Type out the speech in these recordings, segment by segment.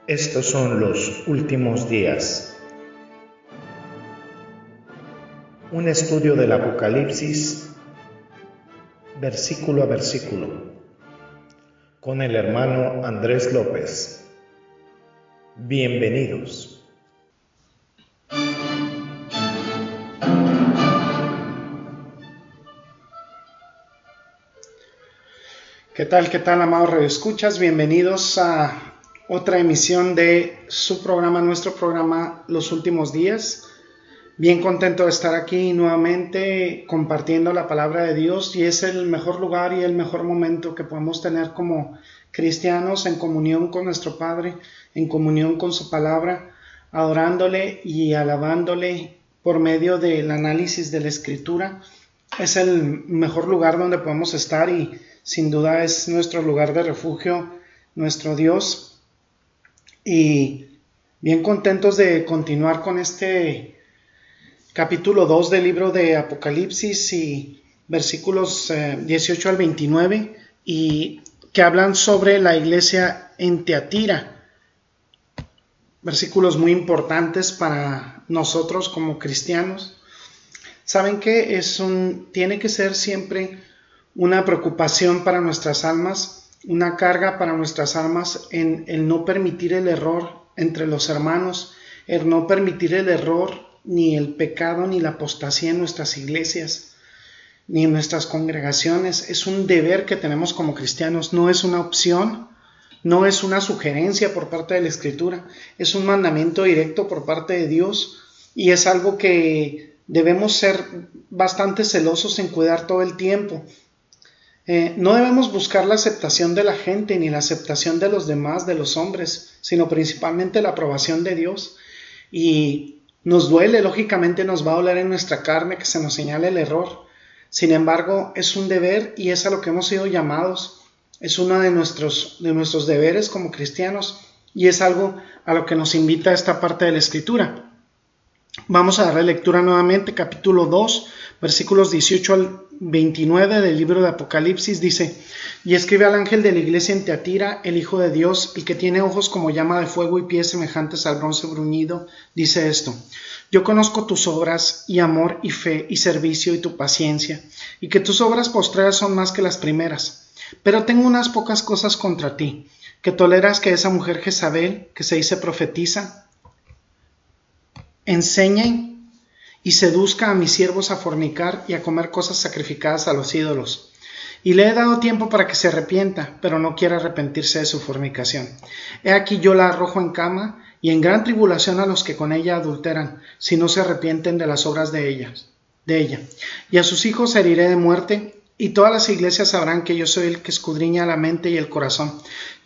Estos son los últimos días. Un estudio del Apocalipsis, versículo a versículo, con el hermano Andrés López. Bienvenidos. ¿Qué tal, amados radioescuchas? Bienvenidos a otra emisión de su programa, nuestro programa Los Últimos Días. Bien contento de estar aquí nuevamente compartiendo la palabra de Dios, y es el mejor lugar y el mejor momento que podemos tener como cristianos, en comunión con nuestro Padre, en comunión con su palabra, adorándole y alabándole por medio del análisis de la Escritura. Es el mejor lugar donde podemos estar y sin duda es nuestro lugar de refugio, nuestro Dios. Y bien contentos de continuar con este capítulo 2 del libro de Apocalipsis y versículos 18 al 29, y que hablan sobre la iglesia en Tiatira. Versículos muy importantes para nosotros como cristianos. Saben que tiene que ser siempre una preocupación para nuestras almas, una carga para nuestras almas, en el no permitir el error entre los hermanos, el no permitir el error, ni el pecado, ni la apostasía en nuestras iglesias, ni en nuestras congregaciones. Es un deber que tenemos como cristianos, no es una opción, no es una sugerencia por parte de la Escritura, es un mandamiento directo por parte de Dios, y es algo que debemos ser bastante celosos en cuidar todo el tiempo. No debemos buscar la aceptación de la gente ni la aceptación de los demás, de los hombres, sino principalmente la aprobación de Dios. Y nos duele, lógicamente nos va a doler en nuestra carne que se nos señale el error. Sin embargo, es un deber y es a lo que hemos sido llamados. Es uno de nuestros deberes como cristianos, y es algo a lo que nos invita esta parte de la Escritura. Vamos a darle lectura nuevamente, capítulo 2, versículos 18 al 29 del libro de Apocalipsis. Dice: y escribe al ángel de la iglesia en Tiatira, el Hijo de Dios, el que tiene ojos como llama de fuego y pies semejantes al bronce bruñido, dice esto: yo conozco tus obras, y amor, y fe, y servicio, y tu paciencia, y que tus obras postreras son más que las primeras. Pero tengo unas pocas cosas contra ti, que toleras que esa mujer Jezabel, que se dice profetiza, enseñe y seduzca a mis siervos a fornicar y a comer cosas sacrificadas a los ídolos. Y le he dado tiempo para que se arrepienta, pero no quiere arrepentirse de su fornicación. He aquí yo la arrojo en cama y en gran tribulación a los que con ella adulteran, si no se arrepienten de las obras de ella. Y a sus hijos heriré de muerte, y todas las iglesias sabrán que yo soy el que escudriña la mente y el corazón,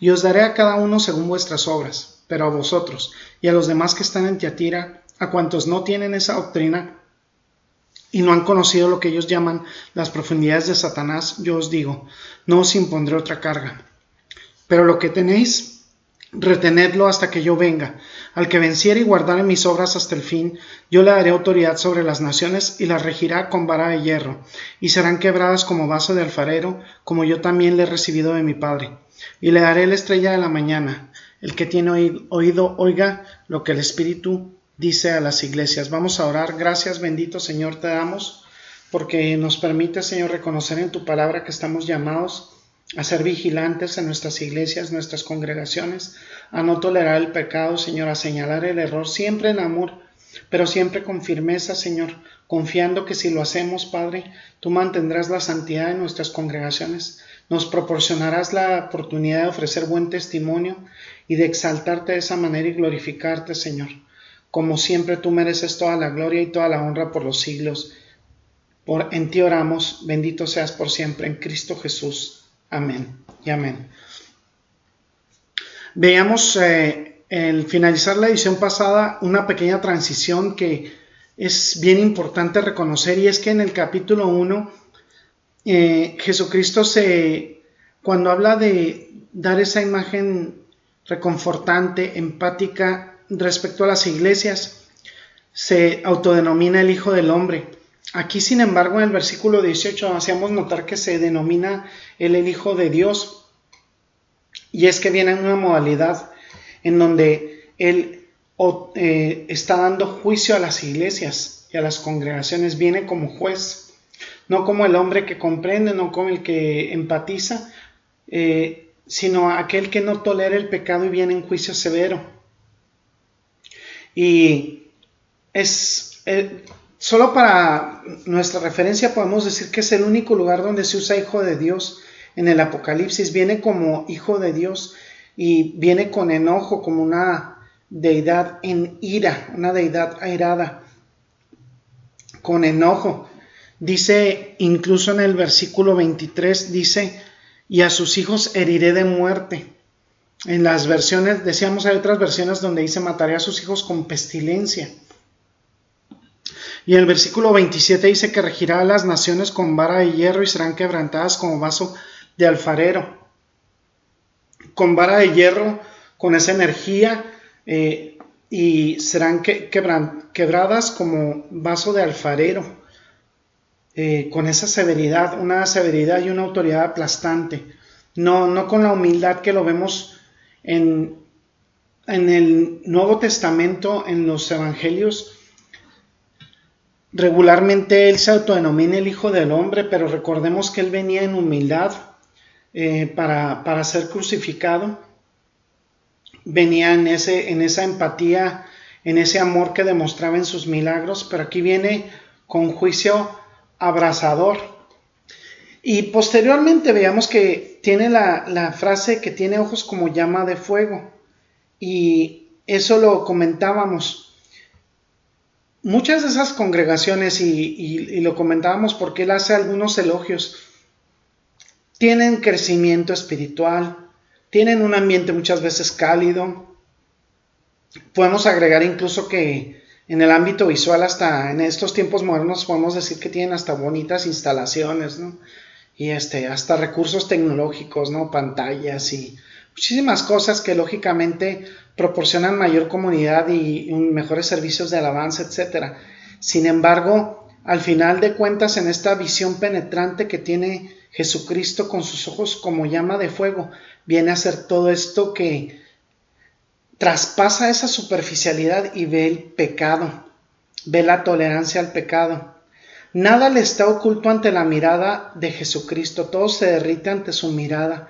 y os daré a cada uno según vuestras obras. Pero a vosotros y a los demás que están en Tiatira, a cuantos no tienen esa doctrina y no han conocido lo que ellos llaman las profundidades de Satanás, yo os digo, no os impondré otra carga. Pero lo que tenéis, retenedlo hasta que yo venga. Al que venciere y guardare mis obras hasta el fin, yo le daré autoridad sobre las naciones y las regirá con vara de hierro, y serán quebradas como vaso de alfarero, como yo también le he recibido de mi Padre. Y le daré la estrella de la mañana. El que tiene oído, oiga lo que el Espíritu dice a las iglesias. Vamos a orar. Gracias, bendito Señor, te damos porque nos permite, Señor, reconocer en tu palabra que estamos llamados a ser vigilantes en nuestras iglesias, nuestras congregaciones, a no tolerar el pecado, Señor, a señalar el error, siempre en amor, pero siempre con firmeza, Señor, confiando que si lo hacemos, Padre, tú mantendrás la santidad en nuestras congregaciones, nos proporcionarás la oportunidad de ofrecer buen testimonio y de exaltarte de esa manera y glorificarte, Señor. Como siempre, tú mereces toda la gloria y toda la honra por los siglos. En ti oramos, bendito seas por siempre, en Cristo Jesús. Amén y amén. Veamos al finalizar la edición pasada una pequeña transición que es bien importante reconocer, y es que en el capítulo 1 Jesucristo cuando habla de dar esa imagen reconfortante, empática respecto a las iglesias, se autodenomina el Hijo del Hombre. Aquí, sin embargo, en el versículo 18 hacíamos notar que se denomina el Hijo de Dios, y es que viene en una modalidad en donde Él está dando juicio a las iglesias y a las congregaciones. Viene como juez, no como el hombre que comprende, no como el que empatiza, sino aquel que no tolera el pecado y viene en juicio severo. Y solo para nuestra referencia podemos decir que es el único lugar donde se usa hijo de Dios en el Apocalipsis. Viene como hijo de Dios y viene con enojo, como una deidad en ira, una deidad airada, con enojo. Dice incluso en el versículo 23, dice: y a sus hijos heriré de muerte. En las versiones, decíamos, hay otras versiones donde dice: mataré a sus hijos con pestilencia. Y en el versículo 27 dice que regirá a las naciones con vara de hierro y serán quebrantadas como vaso de alfarero. Con vara de hierro, con esa energía, y serán quebradas como vaso de alfarero, con esa severidad, una severidad y una autoridad aplastante. No con la humildad que lo vemos en el Nuevo Testamento, en los Evangelios. Regularmente Él se autodenomina el Hijo del Hombre, pero recordemos que Él venía en humildad para ser crucificado. Venía en esa empatía, en ese amor que demostraba en sus milagros, pero aquí viene con juicio abrasador. Y posteriormente veamos que tiene la frase que tiene ojos como llama de fuego, y eso lo comentábamos. Muchas de esas congregaciones, y lo comentábamos porque él hace algunos elogios, tienen crecimiento espiritual, tienen un ambiente muchas veces cálido. Podemos agregar incluso que en el ámbito visual, hasta en estos tiempos modernos, podemos decir que tienen hasta bonitas instalaciones, ¿no? Y hasta recursos tecnológicos, ¿no? Pantallas y muchísimas cosas que lógicamente proporcionan mayor comunidad y mejores servicios de alabanza, etc. Sin embargo, al final de cuentas, en esta visión penetrante que tiene Jesucristo con sus ojos como llama de fuego, viene a ser todo esto que traspasa esa superficialidad y ve el pecado, ve la tolerancia al pecado. Nada le está oculto ante la mirada de Jesucristo, todo se derrite ante su mirada.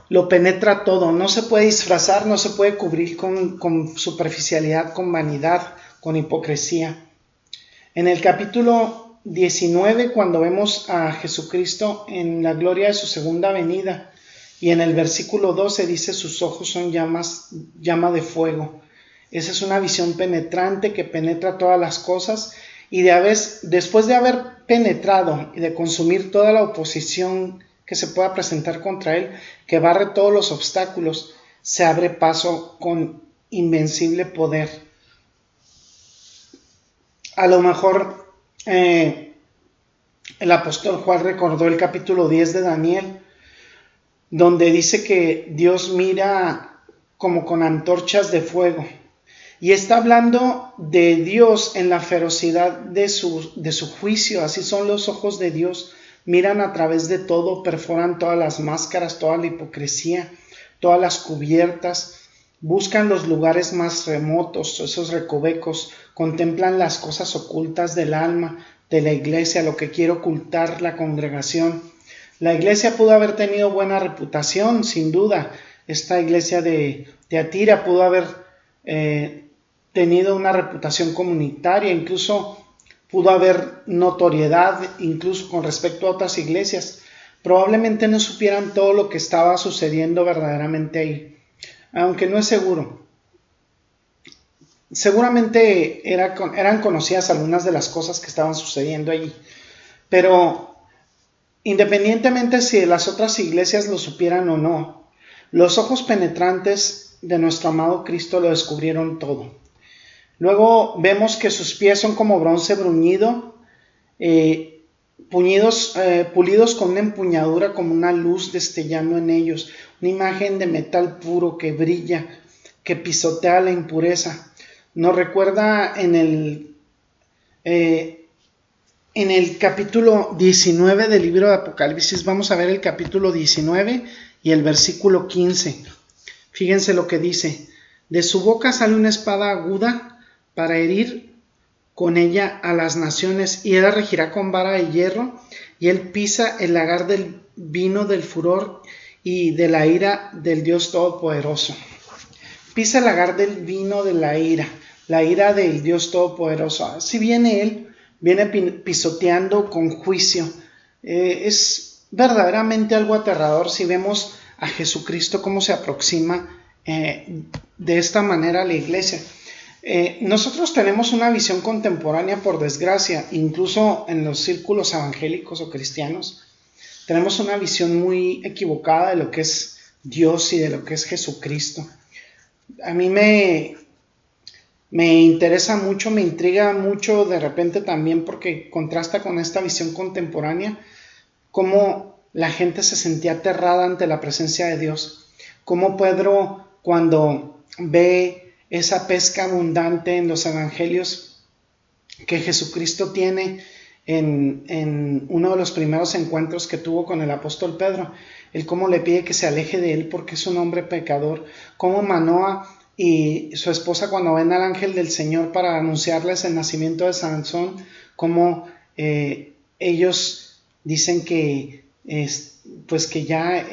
Lo penetra todo, no se puede disfrazar, no se puede cubrir con superficialidad, con vanidad, con hipocresía. En el capítulo 19, cuando vemos a Jesucristo en la gloria de su segunda venida, y en el versículo 12 dice: sus ojos son llama de fuego. Esa es una visión penetrante que penetra todas las cosas, y después de haber penetrado y de consumir toda la oposición que se pueda presentar contra él, que barre todos los obstáculos, se abre paso con invencible poder. A lo mejor el apóstol Juan recordó el capítulo 10 de Daniel, donde dice que Dios mira como con antorchas de fuego, y está hablando de Dios en la ferocidad de su juicio. Así son los ojos de Dios, miran a través de todo, perforan todas las máscaras, toda la hipocresía, todas las cubiertas, buscan los lugares más remotos, esos recovecos, contemplan las cosas ocultas del alma, de la iglesia, lo que quiere ocultar la congregación. La iglesia pudo haber tenido buena reputación, sin duda. Esta iglesia de Tiatira pudo haber tenido una reputación comunitaria, incluso pudo haber notoriedad, incluso con respecto a otras iglesias. Probablemente no supieran todo lo que estaba sucediendo verdaderamente ahí, aunque no es seguro. Seguramente eran conocidas algunas de las cosas que estaban sucediendo allí, pero independientemente si las otras iglesias lo supieran o no, los ojos penetrantes de nuestro amado Cristo lo descubrieron todo. Luego vemos que sus pies son como bronce bruñido, pulidos con una empuñadura como una luz destellando en ellos, una imagen de metal puro que brilla, que pisotea la impureza. Nos recuerda en el capítulo 19 del libro de Apocalipsis. Vamos a ver el capítulo 19 y el versículo 15. Fíjense lo que dice: De su boca sale una espada aguda para herir con ella a las naciones, y él la regirá con vara de hierro, y él pisa el lagar del vino del furor y de la ira del Dios Todopoderoso. Pisa el lagar del vino de la ira del Dios Todopoderoso. Así viene él, viene pisoteando con juicio. Es verdaderamente algo aterrador si vemos a Jesucristo cómo se aproxima de esta manera a la iglesia. Nosotros tenemos una visión contemporánea, por desgracia, incluso en los círculos evangélicos o cristianos, tenemos una visión muy equivocada de lo que es Dios y de lo que es Jesucristo. A mí me interesa mucho, me intriga mucho de repente también, porque contrasta con esta visión contemporánea, cómo la gente se sentía aterrada ante la presencia de Dios, cómo Pedro, cuando ve esa pesca abundante en los evangelios que Jesucristo tiene en uno de los primeros encuentros que tuvo con el apóstol Pedro, él cómo le pide que se aleje de él porque es un hombre pecador, cómo Manoa y su esposa, cuando ven al ángel del Señor para anunciarles el nacimiento de Sansón, cómo ellos dicen que pues que ya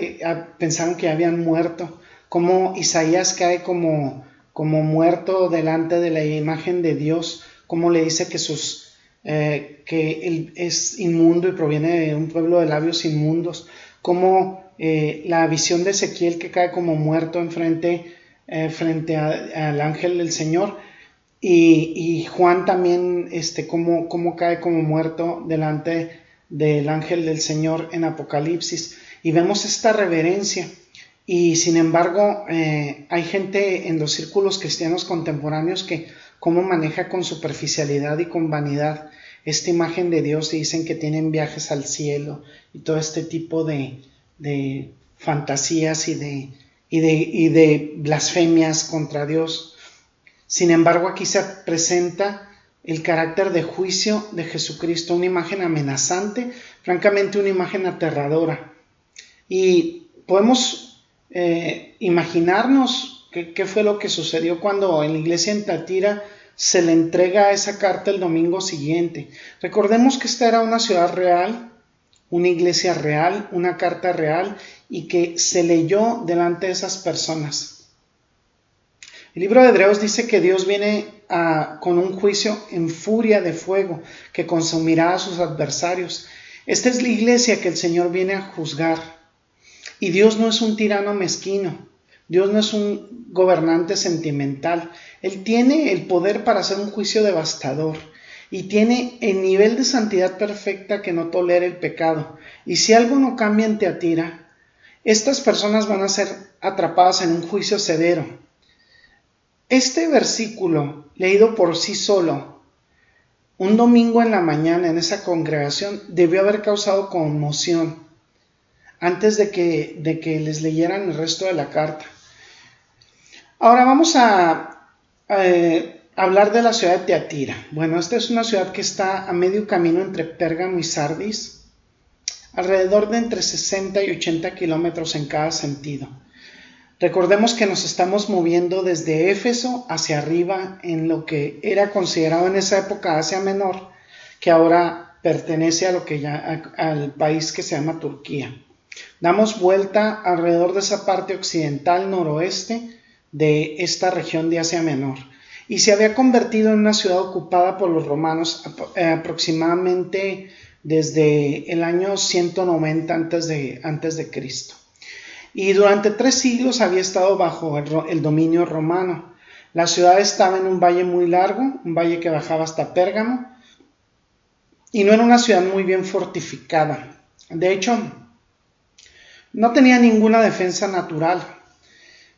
pensaron que habían muerto, cómo Isaías cae como muerto delante de la imagen de Dios, cómo le dice que él es inmundo y proviene de un pueblo de labios inmundos, cómo la visión de Ezequiel que cae como muerto frente al ángel del Señor, y Juan también cómo cae como muerto delante del ángel del Señor en Apocalipsis, y vemos esta reverencia. Y sin embargo, hay gente en los círculos cristianos contemporáneos que cómo maneja con superficialidad y con vanidad esta imagen de Dios, y dicen que tienen viajes al cielo y todo este tipo de fantasías y de blasfemias contra Dios. Sin embargo, aquí se presenta el carácter de juicio de Jesucristo, una imagen amenazante, francamente una imagen aterradora. Y podemos imaginarnos qué fue lo que sucedió cuando en la iglesia en Tiatira se le entrega esa carta el domingo siguiente. Recordemos que esta era una ciudad real, una iglesia real, una carta real, y que se leyó delante de esas personas. El libro de Hebreos dice que Dios viene con un juicio en furia de fuego que consumirá a sus adversarios. Esta es la iglesia que el Señor viene a juzgar. Y Dios no es un tirano mezquino, Dios no es un gobernante sentimental. Él tiene el poder para hacer un juicio devastador y tiene el nivel de santidad perfecta que no tolera el pecado. Y si algo no cambia en Tiatira, estas personas van a ser atrapadas en un juicio severo. Este versículo, leído por sí solo, un domingo en la mañana en esa congregación, debió haber causado conmoción antes de que les leyeran el resto de la carta. Ahora vamos a hablar de la ciudad de Tiatira. Bueno, esta es una ciudad que está a medio camino entre Pérgamo y Sardis, alrededor de entre 60 y 80 kilómetros en cada sentido. Recordemos que nos estamos moviendo desde Éfeso hacia arriba en lo que era considerado en esa época Asia Menor, que ahora pertenece a lo que al país que se llama Turquía. Damos vuelta alrededor de esa parte occidental noroeste de esta región de Asia Menor, y se había convertido en una ciudad ocupada por los romanos aproximadamente desde el año 190 antes de Cristo. Y durante 3 siglos había estado bajo el dominio romano. La ciudad estaba en un valle muy largo, un valle que bajaba hasta Pérgamo, y no era una ciudad muy bien fortificada. De hecho, no tenía ninguna defensa natural.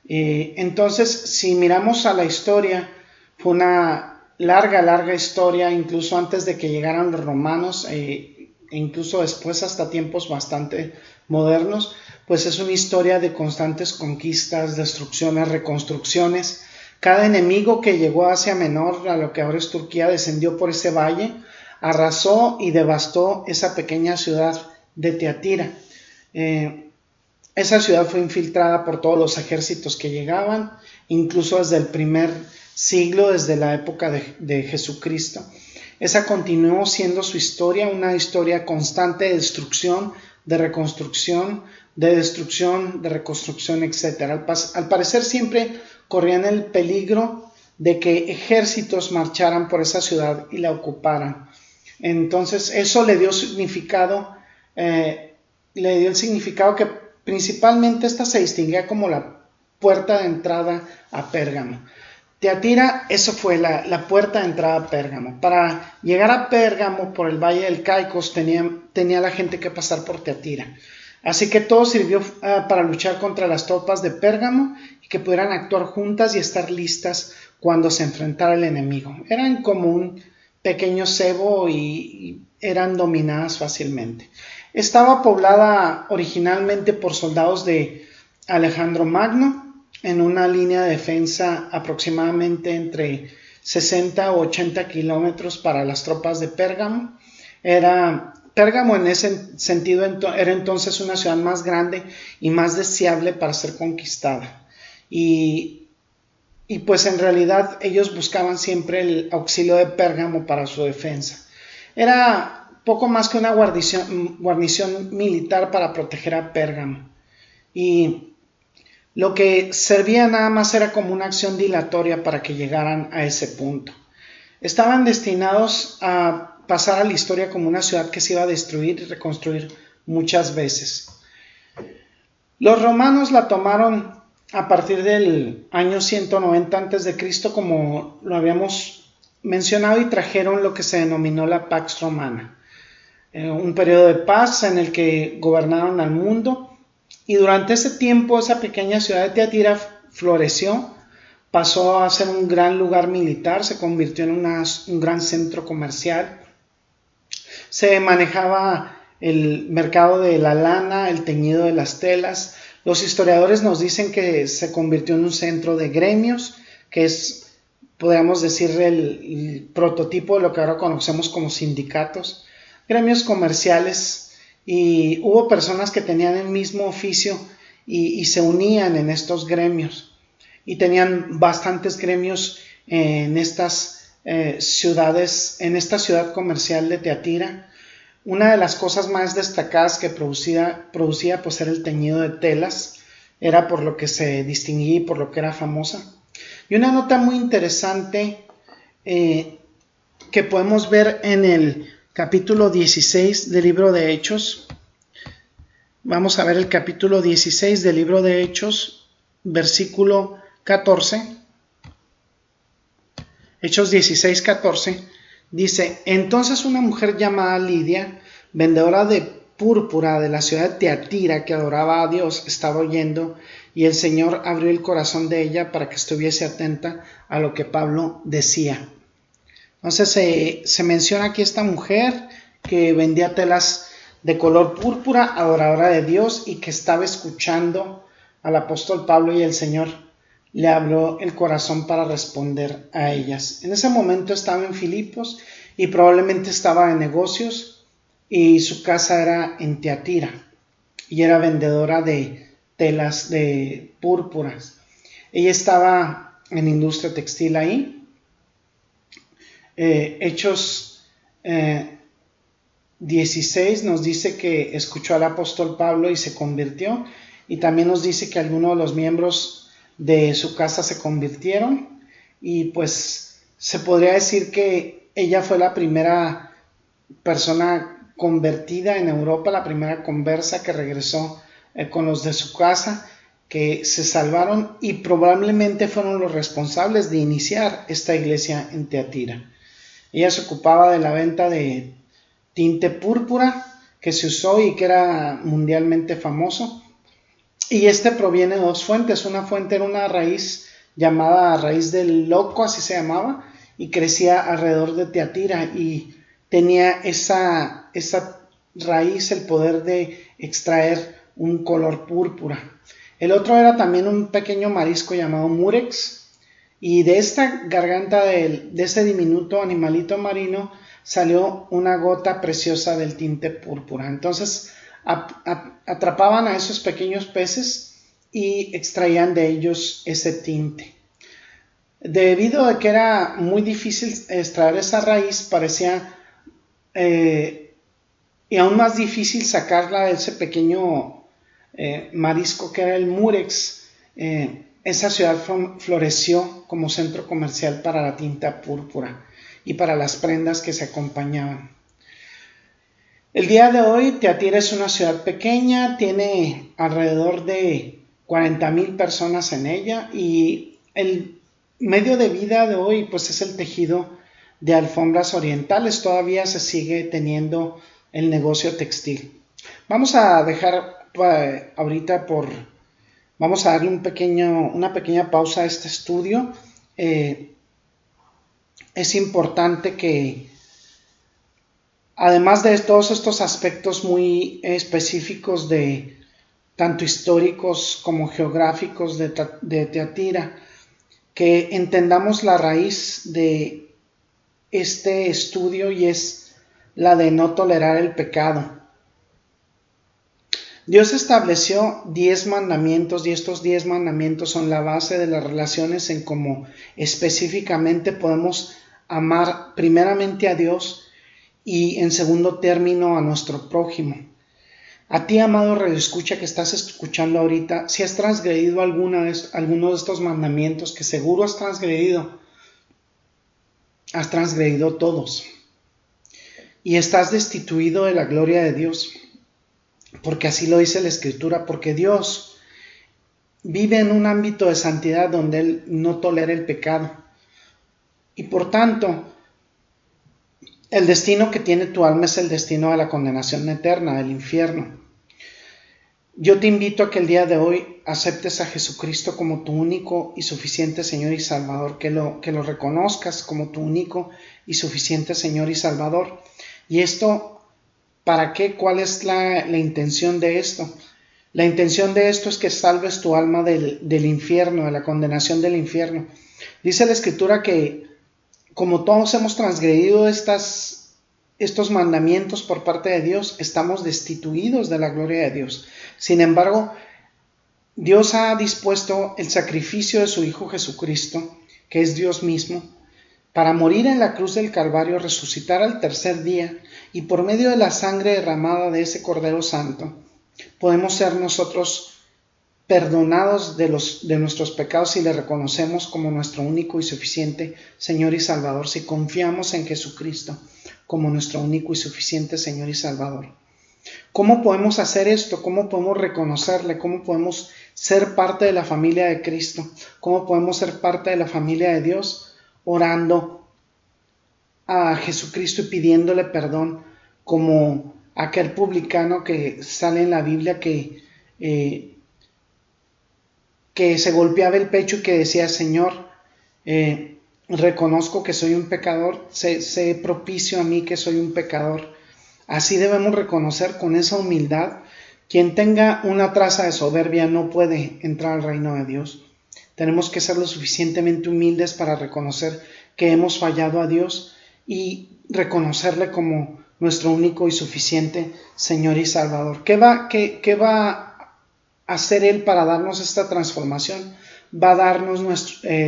Entonces, si miramos a la historia, fue una larga historia, incluso antes de que llegaran los romanos, e incluso después hasta tiempos bastante modernos, pues es una historia de constantes conquistas, destrucciones, reconstrucciones. Cada enemigo que llegó a Asia Menor, a lo que ahora es Turquía, descendió por ese valle, arrasó y devastó esa pequeña ciudad de Tiatira. Esa ciudad fue infiltrada por todos los ejércitos que llegaban, incluso desde el primer siglo, desde la época de Jesucristo. Esa continuó siendo su historia, una historia constante de destrucción, de reconstrucción, de destrucción, de reconstrucción, etc. Al parecer siempre corrían el peligro de que ejércitos marcharan por esa ciudad y la ocuparan. Entonces eso le dio significado, el significado que principalmente esta se distinguía como la puerta de entrada a Pérgamo. Tiatira, eso fue la puerta de entrada a Pérgamo. Para llegar a Pérgamo por el valle del Caicos tenía la gente que pasar por Tiatira. Así que todo sirvió para luchar contra las tropas de Pérgamo y que pudieran actuar juntas y estar listas cuando se enfrentara el enemigo. Eran como un pequeño cebo y eran dominadas fácilmente. Estaba poblada originalmente por soldados de Alejandro Magno, en una línea de defensa aproximadamente entre 60 o 80 kilómetros para las tropas de Pérgamo. Pérgamo en ese sentido era entonces una ciudad más grande y más deseable para ser conquistada. Y pues en realidad ellos buscaban siempre el auxilio de Pérgamo para su defensa. Era poco más que una guarnición militar para proteger a Pérgamo. Y lo que servía nada más era como una acción dilatoria para que llegaran a ese punto. Estaban destinados a pasar a la historia como una ciudad que se iba a destruir y reconstruir muchas veces. Los romanos la tomaron a partir del año 190 a.C., como lo habíamos mencionado, y trajeron lo que se denominó la Pax Romana, un periodo de paz en el que gobernaron al mundo. Y durante ese tiempo esa pequeña ciudad de Tiatira floreció, pasó a ser un gran lugar militar, se convirtió en un gran centro comercial. Se manejaba el mercado de la lana, el teñido de las telas. Los historiadores nos dicen que se convirtió en un centro de gremios, que es, podríamos decir, el prototipo de lo que ahora conocemos como sindicatos, gremios comerciales. Y hubo personas que tenían el mismo oficio y se unían en estos gremios. Y tenían bastantes gremios en estas ciudades, en esta ciudad comercial de Tiatira. Una de las cosas más destacadas que producía pues era el teñido de telas. Era por lo que se distinguía y por lo que era famosa. Y una nota muy interesante que podemos ver en el capítulo 16 del libro de Hechos. Vamos a ver el capítulo 16 del libro de Hechos, versículo 14. Hechos 16, 14. Dice: entonces una mujer llamada Lidia, vendedora de púrpura de la ciudad de Tiatira, que adoraba a Dios, estaba oyendo, y el Señor abrió el corazón de ella para que estuviese atenta a lo que Pablo decía. Entonces se menciona aquí esta mujer que vendía telas de color púrpura, adoradora de Dios, y que estaba escuchando al apóstol Pablo, y el Señor le abrió el corazón para responder a ellas. En ese momento estaba en Filipos y probablemente estaba en negocios, y su casa era en Tiatira y era vendedora de telas de púrpuras. Ella estaba en industria textil ahí. Hechos 16 nos dice que escuchó al apóstol Pablo y se convirtió, y también nos dice que algunos de los miembros de su casa se convirtieron, y pues se podría decir que ella fue la primera persona convertida en Europa, la primera conversa que regresó con los de su casa, que se salvaron y probablemente fueron los responsables de iniciar esta iglesia en Tiatira. Ella se ocupaba de la venta de tinte púrpura que se usó y que era mundialmente famoso. Y este proviene de dos fuentes. Una fuente era una raíz llamada raíz del loco, así se llamaba, y crecía alrededor de Tiatira y tenía esa raíz el poder de extraer un color púrpura. El otro era también un pequeño marisco llamado murex, y de esta garganta de ese diminuto animalito marino salió una gota preciosa del tinte púrpura. Entonces, atrapaban a esos pequeños peces y extraían de ellos ese tinte. Debido a que era muy difícil extraer esa raíz, parecía y aún más difícil sacarla de ese pequeño marisco que era el Murex. Esa ciudad floreció como centro comercial para la tinta púrpura y para las prendas que se acompañaban. El día de hoy Tiatira es una ciudad pequeña, tiene alrededor de 40,000 personas en ella, y el medio de vida de hoy pues es el tejido de alfombras orientales. Todavía se sigue teniendo el negocio textil. Vamos a dejar ahorita vamos a darle una pequeña pausa a este estudio. Es importante que, además de todos estos aspectos muy específicos tanto históricos como geográficos de Tiatira, que entendamos la raíz de este estudio, y es la de no tolerar el pecado. Dios estableció 10 mandamientos, y estos 10 mandamientos son la base de las relaciones en cómo específicamente podemos amar primeramente a Dios y en segundo término a nuestro prójimo. A ti, amado radioescucha que estás escuchando ahorita, si has transgredido alguno de estos mandamientos, que seguro has transgredido todos, y estás destituido de la gloria de Dios, porque así lo dice la Escritura, porque Dios vive en un ámbito de santidad donde Él no tolera el pecado, y por tanto el destino que tiene tu alma es el destino de la condenación eterna, del infierno. Yo te invito a que el día de hoy aceptes a Jesucristo como tu único y suficiente Señor y Salvador, que lo reconozcas como tu único y suficiente Señor y Salvador. ¿Y esto para qué? ¿Cuál es la intención de esto? La intención de esto es que salves tu alma del infierno, de la condenación del infierno. Dice la Escritura que como todos hemos transgredido estos mandamientos por parte de Dios, estamos destituidos de la gloria de Dios. Sin embargo, Dios ha dispuesto el sacrificio de su Hijo Jesucristo, que es Dios mismo, para morir en la cruz del Calvario, resucitar al tercer día, y por medio de la sangre derramada de ese Cordero Santo, podemos ser nosotros perdonados de nuestros pecados si le reconocemos como nuestro único y suficiente Señor y Salvador, si confiamos en Jesucristo como nuestro único y suficiente Señor y Salvador. ¿Cómo podemos hacer esto? ¿Cómo podemos reconocerle? ¿Cómo podemos ser parte de la familia de Cristo? ¿Cómo podemos ser parte de la familia de Dios? Orando a Jesucristo y pidiéndole perdón, como aquel publicano que sale en la Biblia que se golpeaba el pecho y que decía: Señor, reconozco que soy un pecador, sé propicio a mí que soy un pecador. Así debemos reconocer con esa humildad. Quien tenga una traza de soberbia no puede entrar al reino de Dios. Tenemos que ser lo suficientemente humildes para reconocer que hemos fallado a Dios y reconocerle como nuestro único y suficiente Señor y Salvador. ¿Qué va a hacer Él para darnos esta transformación? Va a darnos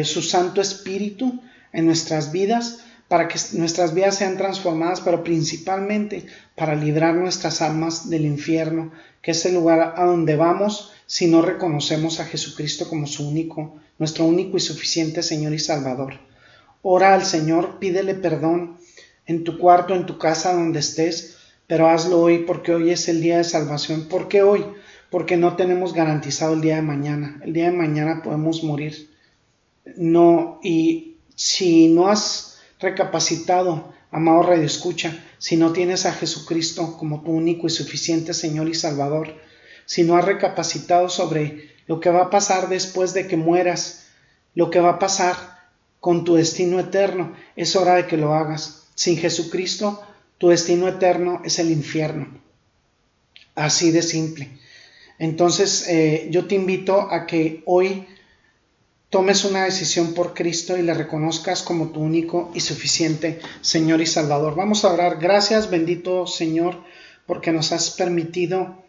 su Santo Espíritu en nuestras vidas, para que nuestras vidas sean transformadas, pero principalmente para librar nuestras almas del infierno, que es el lugar a donde vamos si no reconocemos a Jesucristo como nuestro único y suficiente Señor y Salvador. Ora al Señor, pídele perdón en tu cuarto, en tu casa, donde estés, pero hazlo hoy, porque hoy es el día de salvación. ¿Por qué hoy? Porque no tenemos garantizado el día de mañana. El día de mañana podemos morir. Y si no has recapacitado, amado radioescucha, si no tienes a Jesucristo como tu único y suficiente Señor y Salvador, si no has recapacitado sobre lo que va a pasar después de que mueras, lo que va a pasar con tu destino eterno, es hora de que lo hagas. Sin Jesucristo, tu destino eterno es el infierno. Así de simple. Entonces, yo te invito a que hoy tomes una decisión por Cristo y le reconozcas como tu único y suficiente Señor y Salvador. Vamos a orar. Gracias, bendito Señor, porque nos has permitido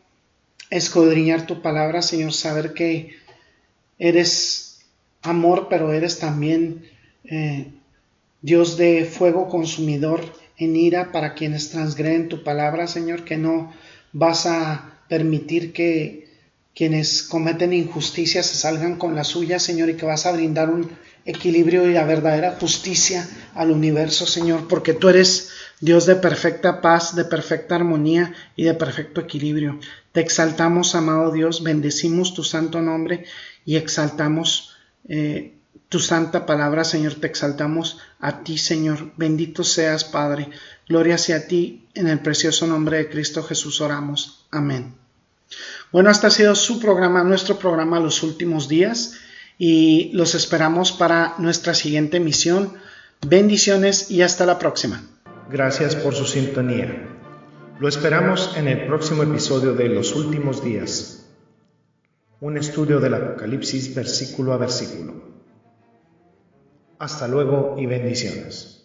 escudriñar tu palabra, Señor, saber que eres amor, pero eres también Dios de fuego consumidor en ira para quienes transgreden tu palabra, Señor, que no vas a permitir que quienes cometen injusticia se salgan con la suya, Señor, y que vas a brindar un equilibrio y la verdadera justicia al universo, Señor, porque tú eres Dios de perfecta paz, de perfecta armonía y de perfecto equilibrio. Te exaltamos, amado Dios, bendecimos tu santo nombre y exaltamos tu santa palabra, Señor. Te exaltamos a ti, Señor. Bendito seas, Padre. Gloria sea a ti. En el precioso nombre de Cristo Jesús oramos. Amén. Bueno, este ha sido su programa, nuestro programa Los Últimos Días, y los esperamos para nuestra siguiente emisión. Bendiciones y hasta la próxima. Gracias por su sintonía. Lo esperamos en el próximo episodio de Los Últimos Días, un estudio del Apocalipsis versículo a versículo. Hasta luego y bendiciones.